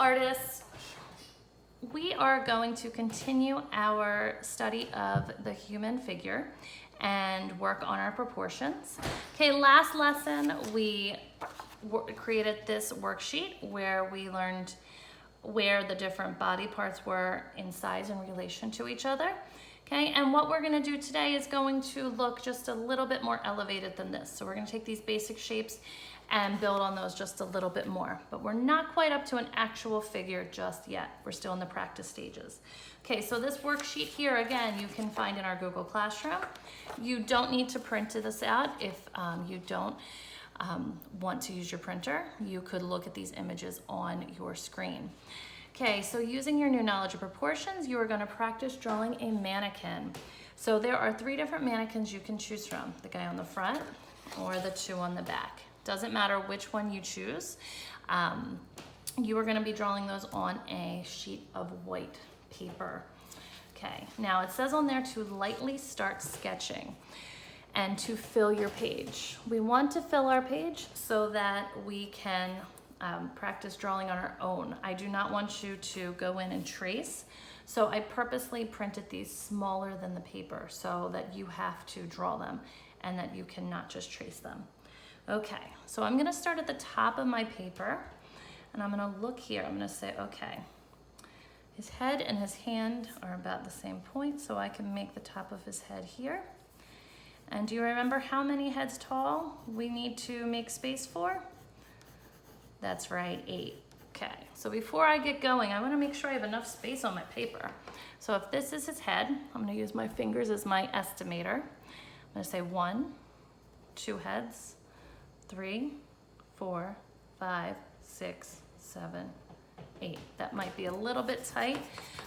artists, we are going to continue our study of the human figure and work on our proportions. Okay, last lesson we created this worksheet where we learned where the different body parts were in size in relation to each other. Okay, and what we're gonna do today is going to look just a little bit more elevated than this. So we're gonna take these basic shapes and build on those just a little bit more. But we're not quite up to an actual figure just yet. We're still in the practice stages. Okay, so this worksheet here, again, you can find in our Google Classroom. You don't need to print this out if you don't want to use your printer. You could look at these images on your screen. Okay, so using your new knowledge of proportions, you are going to practice drawing a mannequin. So there are 3 different mannequins you can choose from, the guy on the front or the 2 on the back. Doesn't matter which one you choose. You are going to be drawing those on a sheet of white paper. Okay, now it says on there to lightly start sketching and to fill your page. We want to fill our page so that we can practice drawing on our own. I do not want you to go in and trace, so I purposely printed these smaller than the paper so that you have to draw them and that you cannot just trace them. Okay, so I'm gonna start at the top of my paper and I'm gonna look here. I'm gonna say, okay, his head and his hand are about the same point, so I can make the top of his head here. And do you remember how many heads tall we need to make space for? That's right, 8. Okay, so before I get going, I wanna make sure I have enough space on my paper. So if this is his head, I'm gonna use my fingers as my estimator. I'm gonna say 1, 2 heads, 3, 4, 5, 6, 7, 8. That might be a little bit tight.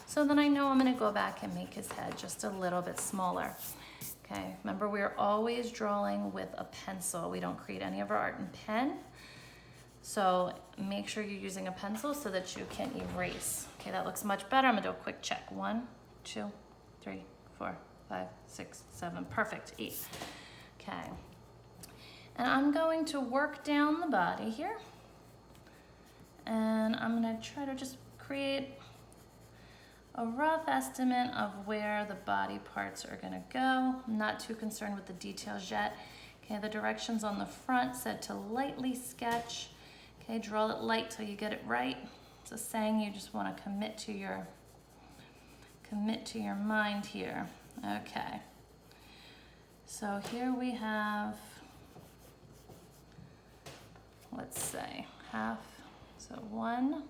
So then I know I'm gonna go back and make his head just a little bit smaller. Okay, remember we're always drawing with a pencil. We don't create any of our art in pen. So make sure you're using a pencil so that you can erase. Okay, that looks much better. I'm gonna do a quick check. 1, 2, 3, 4, 5, 6, 7, perfect, 8. Okay, and I'm going to work down the body here. And I'm gonna try to just create a rough estimate of where the body parts are gonna go. I'm not too concerned with the details yet. Okay, the directions on the front said to lightly sketch. Okay, draw it light till you get it right. It's a saying you just want to commit to your mind here. Okay. So here we have, let's say half. So 1,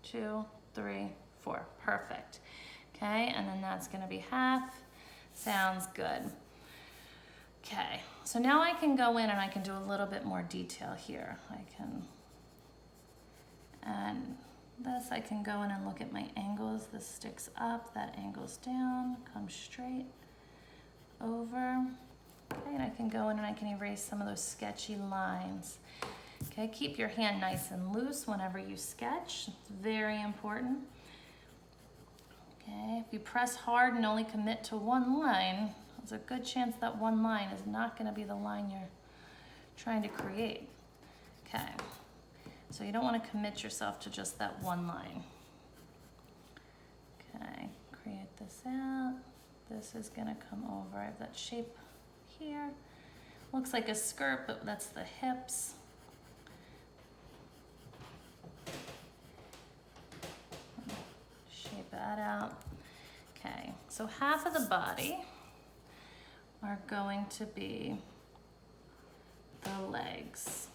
2, 3, 4. Perfect. Okay, and then that's going to be half. Sounds good. Okay, so now I can go in and I can do a little bit more detail here. And this, I can go in and look at my angles. This sticks up, that angles down, comes straight over. Okay, and I can go in and I can erase some of those sketchy lines. Okay, keep your hand nice and loose whenever you sketch. It's very important. Okay, if you press hard and only commit to one line, there's a good chance that one line is not going to be the line you're trying to create. Okay. So you don't want to commit yourself to just that one line. Okay, create this out. This is going to come over. I have that shape here. Looks like a skirt, but that's the hips. Shape that out. Okay, so half of the body are going to be the legs.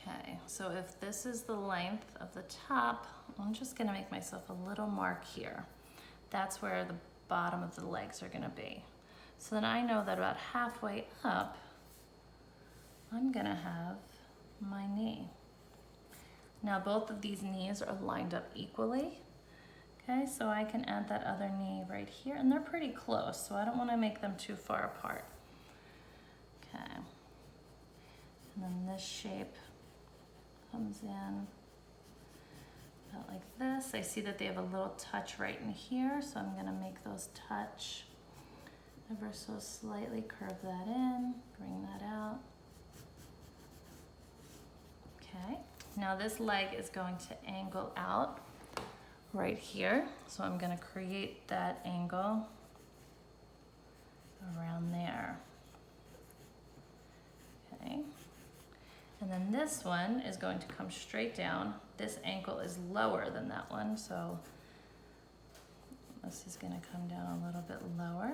Okay, so if this is the length of the top, I'm just gonna make myself a little mark here. That's where the bottom of the legs are gonna be. So then I know that about halfway up, I'm gonna have my knee. Now both of these knees are lined up equally. Okay, so I can add that other knee right here, and they're pretty close, so I don't wanna make them too far apart. Okay, and then this shape comes in about like this. I see that they have a little touch right in here, so I'm gonna make those touch ever so slightly, curve that in, bring that out. Okay, Now this leg is going to angle out right here. So I'm gonna create that angle around there. Okay. And then this one is going to come straight down. This ankle is lower than that one, so this is gonna come down a little bit lower.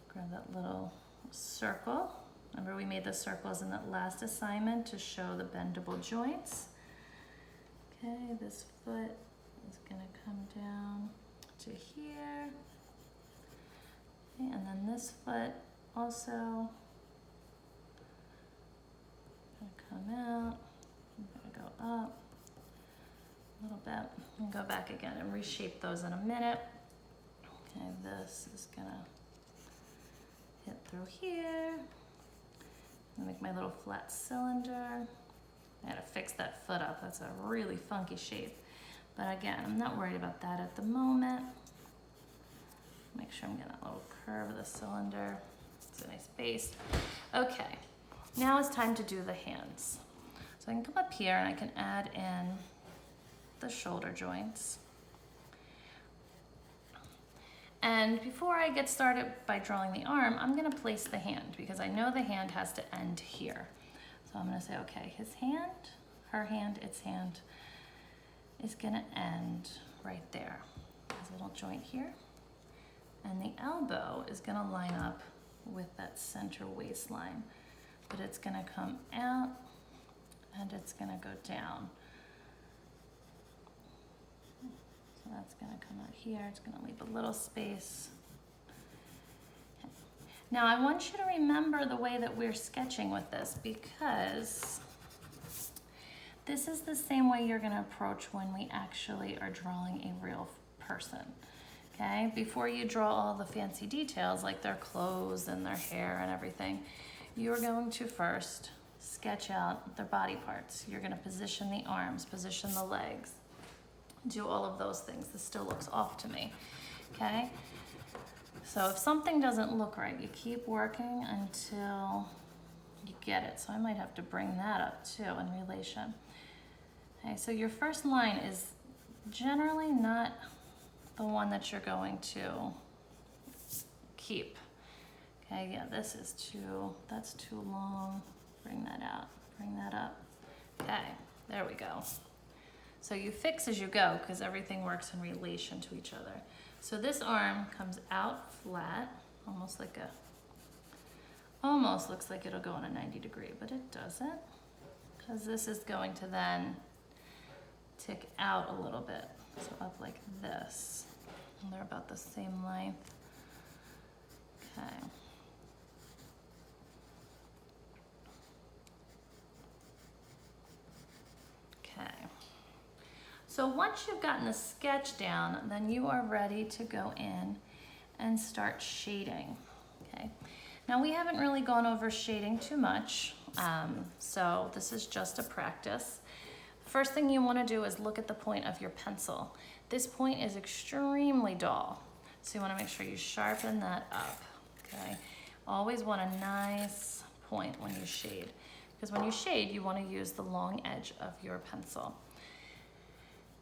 Grab that little circle. Remember we made the circles in that last assignment to show the bendable joints. Okay, this foot is gonna come down to here. Okay, and then this foot also gonna come out. I'm gonna go up a little bit and go back again and reshape those in a minute. Okay, this is gonna hit through here. I'm gonna make my little flat cylinder. I gotta fix that foot up. That's a really funky shape. But again, I'm not worried about that at the moment. Make sure I'm getting that little curve of the cylinder. It's a nice base. Okay, now it's time to do the hands. So I can come up here and I can add in the shoulder joints. And before I get started by drawing the arm, I'm gonna place the hand because I know the hand has to end here. So I'm gonna say, okay, his hand, her hand, its hand is gonna end right there. There's a little joint here. And the elbow is gonna line up with that center waistline, but it's gonna come out and it's gonna go down. So that's gonna come out here. It's gonna leave a little space. Okay. Now I want you to remember the way that we're sketching with this because this is the same way you're gonna approach when we actually are drawing a real person. Okay, before you draw all the fancy details like their clothes and their hair and everything, you're going to first sketch out their body parts. You're gonna position the arms, position the legs, do all of those things. This still looks off to me, okay? So if something doesn't look right, you keep working until you get it. So I might have to bring that up too in relation. Okay, so your first line is generally not the one that you're going to keep. Okay, yeah, this is that's too long. Bring that out, bring that up. Okay, there we go. So you fix as you go because everything works in relation to each other. So this arm comes out flat, almost looks like it'll go in a 90-degree, but it doesn't because this is going to then tick out a little bit. So up like this. And they're about the same length. Okay. Okay. So once you've gotten the sketch down, then you are ready to go in and start shading. Okay. Now we haven't really gone over shading too much, so this is just a practice. First thing you want to do is look at the point of your pencil. This point is extremely dull, so you want to make sure you sharpen that up. Okay. Always want a nice point when you shade, because when you shade, you want to use the long edge of your pencil.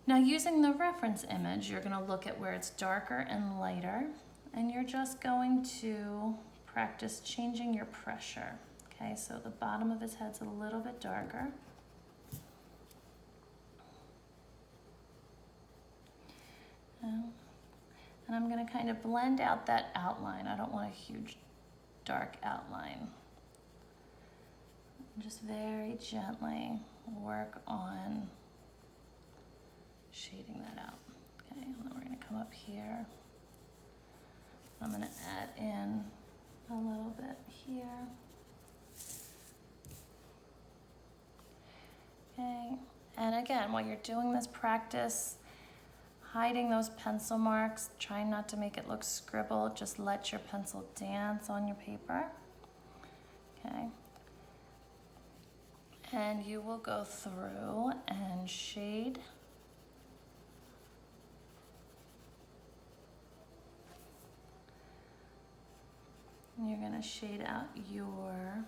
Now using the reference image, you're going to look at where it's darker and lighter, and you're just going to practice changing your pressure. Okay, so the bottom of his head's a little bit darker. And I'm going to kind of blend out that outline. I don't want a huge dark outline. Just very gently work on shading that out. Okay, and then we're going to come up here. I'm going to add in a little bit here. Okay, and again, while you're doing this practice, hiding those pencil marks, trying not to make it look scribbled, just let your pencil dance on your paper. Okay. And you will go through and shade. And you're going to shade out your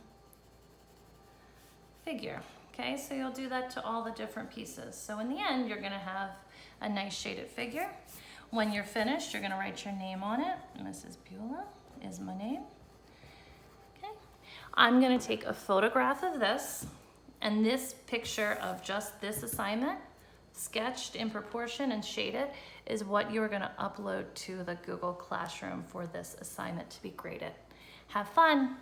figure. Okay, so you'll do that to all the different pieces. So in the end, you're gonna have a nice shaded figure. When you're finished, you're gonna write your name on it. Mrs. Beulah is my name. Okay, I'm gonna take a photograph of this, and this picture of just this assignment, sketched in proportion and shaded, is what you're gonna upload to the Google Classroom for this assignment to be graded. Have fun.